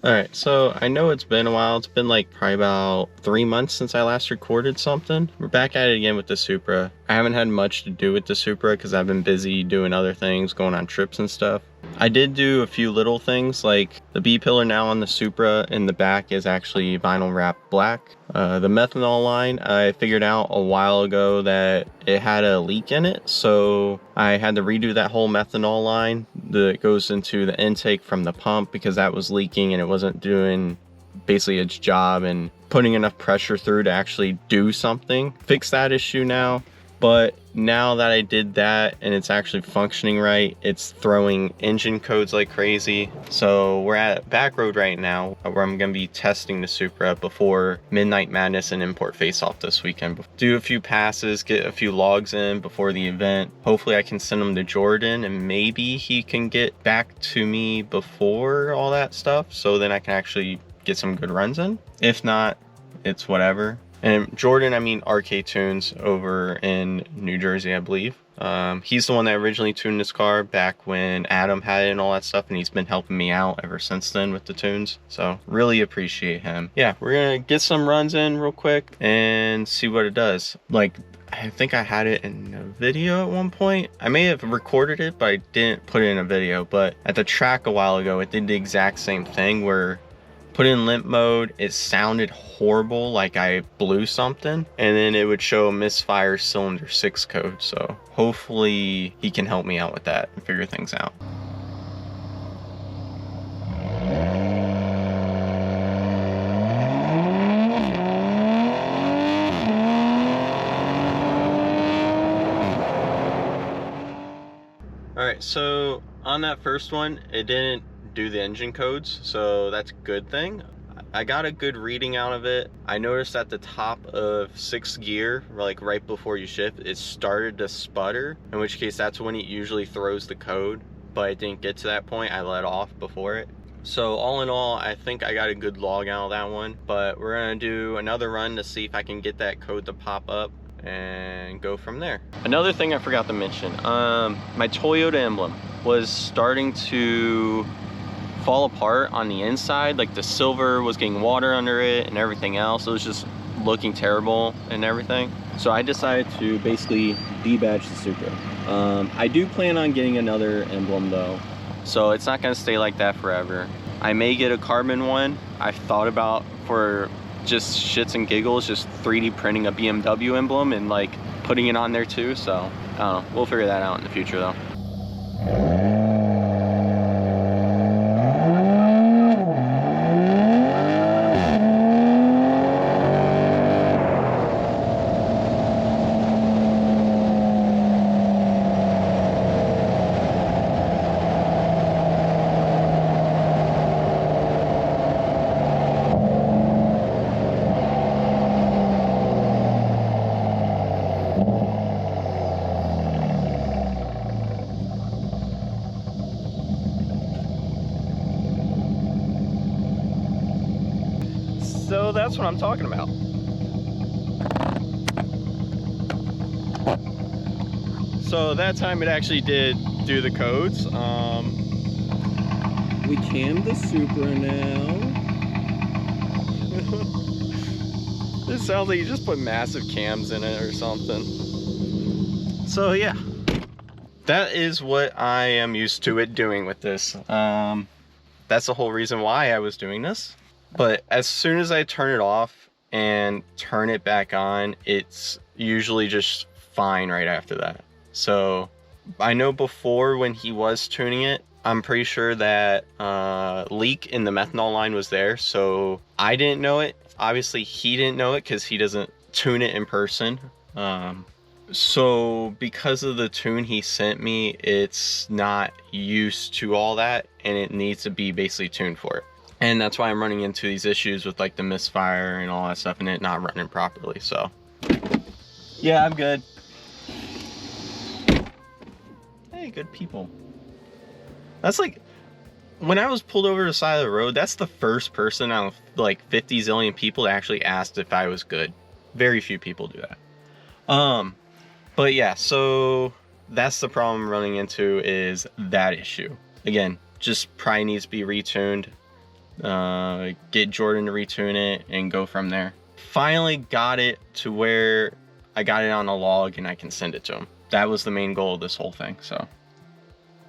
Alright, so I know it's been a while. It's been like probably about 3 months since I last recorded something. We're back at it again with the Supra. I haven't had much to do with the Supra because I've been busy doing other things, going on trips and stuff. I did do a few little things, like the B-pillar now on the Supra in the back is actually vinyl wrapped black. The methanol line, I figured out a while ago that it had a leak in it, so I had to redo that whole methanol line that goes into the intake from the pump because that was leaking and it wasn't doing basically its job and putting enough pressure through to actually do something. Fix that issue now. But now that I did that and it's actually functioning right, it's throwing engine codes like crazy. So we're at back road right now where I'm gonna be testing the Supra before Midnight Madness and Import Face Off this weekend. Do a few passes, get a few logs in before the event. Hopefully I can send them to Jordan and maybe he can get back to me before all that stuff so then I can actually get some good runs in. If not, it's whatever. And Jordan, I mean RK Tunes over in New Jersey, I believe. He's the one that originally tuned this car back when Adam had it and all that stuff, and he's been helping me out ever since then with the tunes. So really appreciate him. Yeah, we're gonna get some runs in real quick and see what it does. Like, I think I had it in a video at one point. I may have recorded it, but I didn't put it in a video. But at the track a while ago, it did the exact same thing where put in limp mode, it sounded horrible, like I blew something, and then it would show misfire cylinder 6 code. So hopefully he can help me out with that and figure things out. Alright, so on that first one, it didn't do the engine codes, so that's a good thing. I got a good reading out of it. I noticed at the top of 6th gear, like right before you shift, it started to sputter, in which case that's when it usually throws the code, but it didn't get to that point. I let off before it. So all in all, I think I got a good log out of that one, but we're gonna do another run to see if I can get that code to pop up and go from there. Another thing I forgot to mention, my Toyota emblem was starting to fall apart on the inside. Like the silver was getting water under it and everything else. It was just looking terrible and everything. So I decided to basically debadge the Supra. I do plan on getting another emblem though, so it's not gonna stay like that forever. I may get a carbon one. I've thought about, for just shits and giggles, just 3D printing a BMW emblem and like putting it on there too. So I don't know, we'll figure that out in the future though. So that's what I'm talking about. So that time it actually did do the codes. We cammed the Supra now. This sounds like you just put massive cams in it or something. So yeah, that is what I am used to it doing with this. That's the whole reason why I was doing this. But as soon as I turn it off and turn it back on, it's usually just fine right after that. So I know before when he was tuning it, I'm pretty sure that leak in the methanol line was there. So I didn't know it. Obviously he didn't know it because he doesn't tune it in person. So because of the tune he sent me, it's not used to all that and it needs to be basically tuned for it. And that's why I'm running into these issues with like the misfire and all that stuff and it not running properly. So yeah, I'm good. Hey, good people. That's like, when I was pulled over to the side of the road, that's the first person out of like 50 zillion people that actually asked if I was good. Very few people do that. But yeah, so that's the problem I'm running into, is that issue. Again, just probably needs to be retuned. get Jordan to retune it, and go from there. Finally got it to where I got it on a log and I can send it to him. That was the main goal of this whole thing. So,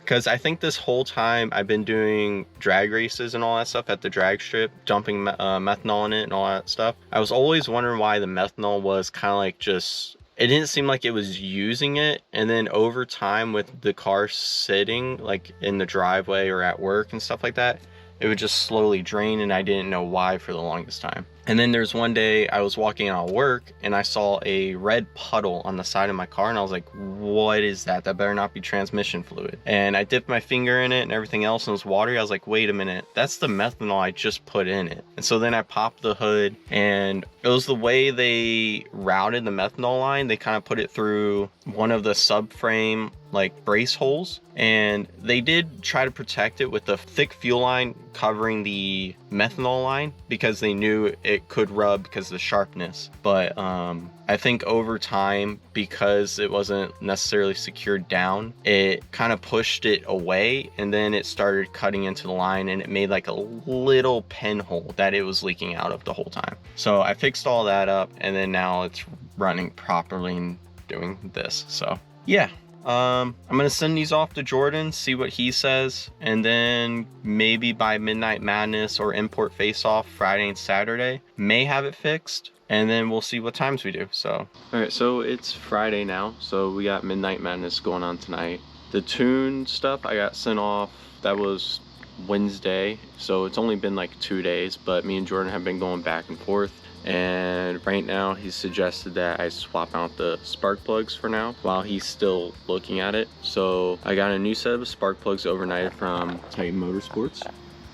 because I think this whole time I've been doing drag races and all that stuff at the drag strip, dumping methanol in it and all that stuff. I was always wondering why the methanol was kind of like just, it didn't seem like it was using it. And then over time with the car sitting like in the driveway or at work and stuff like that, it would just slowly drain, and I didn't know why for the longest time. And then there's one day I was walking out of work and I saw a red puddle on the side of my car, and I was like, what is that? That better not be transmission fluid. And I dipped my finger in it and everything else, and it was watery. I was like, wait a minute, that's the methanol I just put in it. And so then I popped the hood, and it was the way they routed the methanol line. They kind of put it through one of the subframe like brace holes, and they did try to protect it with a thick fuel line covering the methanol line because they knew it could rub because of the sharpness. But I think over time, because it wasn't necessarily secured down, it kind of pushed it away, and then it started cutting into the line, and it made like a little pinhole that it was leaking out of the whole time. So I fixed all that up, and then now it's running properly and doing this. So yeah. I'm gonna send these off to Jordan, see what he says, and then maybe by Midnight Madness or Import Face Off Friday and Saturday, may have it fixed, and then we'll see what times we do. So alright, so it's Friday now, so we got Midnight Madness going on tonight. The tune stuff I got sent off, that was Wednesday, so it's only been like 2 days, but me and Jordan have been going back and forth. And right now he's suggested that I swap out the spark plugs for now while he's still looking at it. So I got a new set of spark plugs overnight from Titan Motorsports.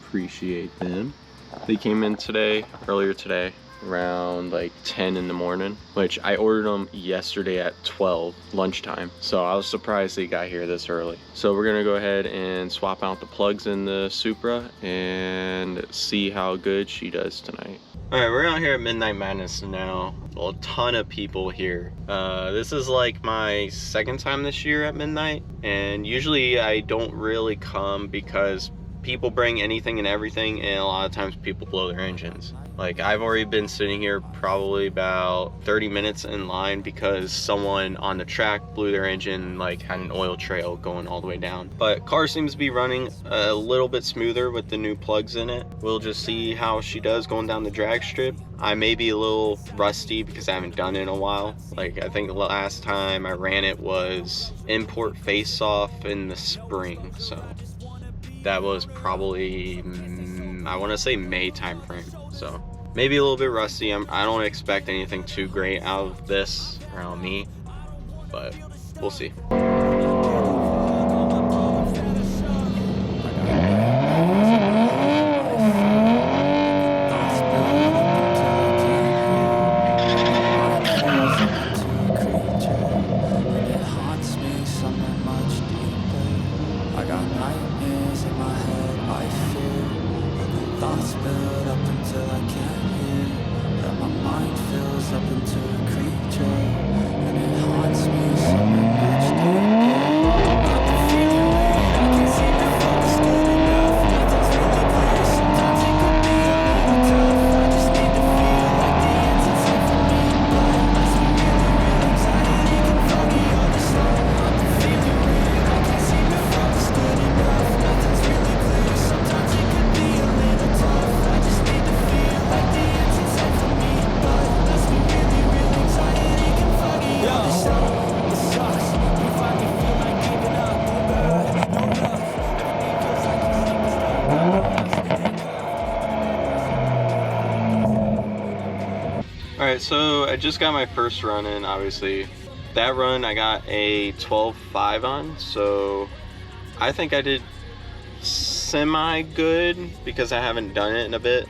Appreciate them. They came in earlier today, around like 10 in the morning, which I ordered them yesterday at 12 lunchtime. So I was surprised they got here this early. So we're gonna go ahead and swap out the plugs in the Supra and see how good she does tonight. All right, we're out here at Midnight Madness now. A ton of people here. This is like my second time this year at Midnight, and usually I don't really come because people bring anything and everything, and a lot of times people blow their engines. Like, I've already been sitting here probably about 30 minutes in line because someone on the track blew their engine, like had an oil trail going all the way down. But car seems to be running a little bit smoother with the new plugs in it. We'll just see how she does going down the drag strip. I may be a little rusty because I haven't done it in a while. Like, I think the last time I ran it was Import Face Off in the spring. So that was probably, I want to say May time frame. So maybe a little bit rusty. I don't expect anything too great out of this around me, but we'll see. Alright, so I just got my first run in, obviously. That run I got a 12.5 on, so I think I did semi-good because I haven't done it in a bit.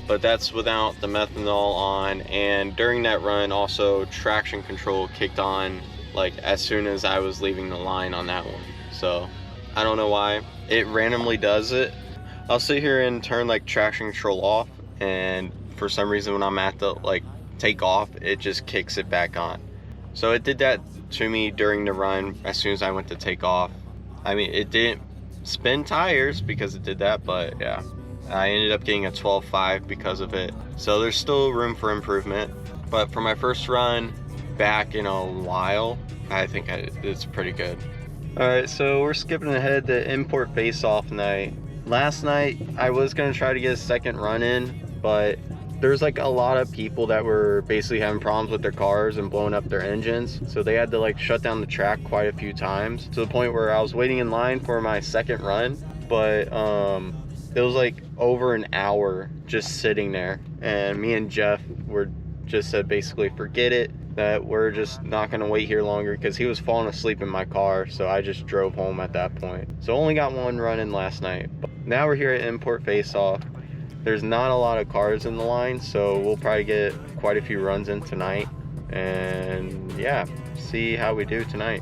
But that's without the methanol on, and during that run also traction control kicked on like as soon as I was leaving the line on that one. So I don't know why. It randomly does it. I'll sit here and turn like traction control off, and for some reason when I'm at the like take off, it just kicks it back on. So it did that to me during the run as soon as I went to take off. I mean, it didn't spin tires because it did that, but yeah. I ended up getting a 12.5 because of it. So there's still room for improvement. But for my first run back in a while, I think it's pretty good. All right, so we're skipping ahead to import face-off night. Last night, I was gonna try to get a second run in, but there's like a lot of people that were basically having problems with their cars and blowing up their engines. So they had to like shut down the track quite a few times, to the point where I was waiting in line for my second run, but it was like over an hour just sitting there. And me and Jeff were just said basically forget it, that we're just not gonna wait here longer, because he was falling asleep in my car. So I just drove home at that point. So only got one run in last night. But now we're here at import face-off. There's not a lot of cars in the line, so we'll probably get quite a few runs in tonight. And yeah, see how we do tonight.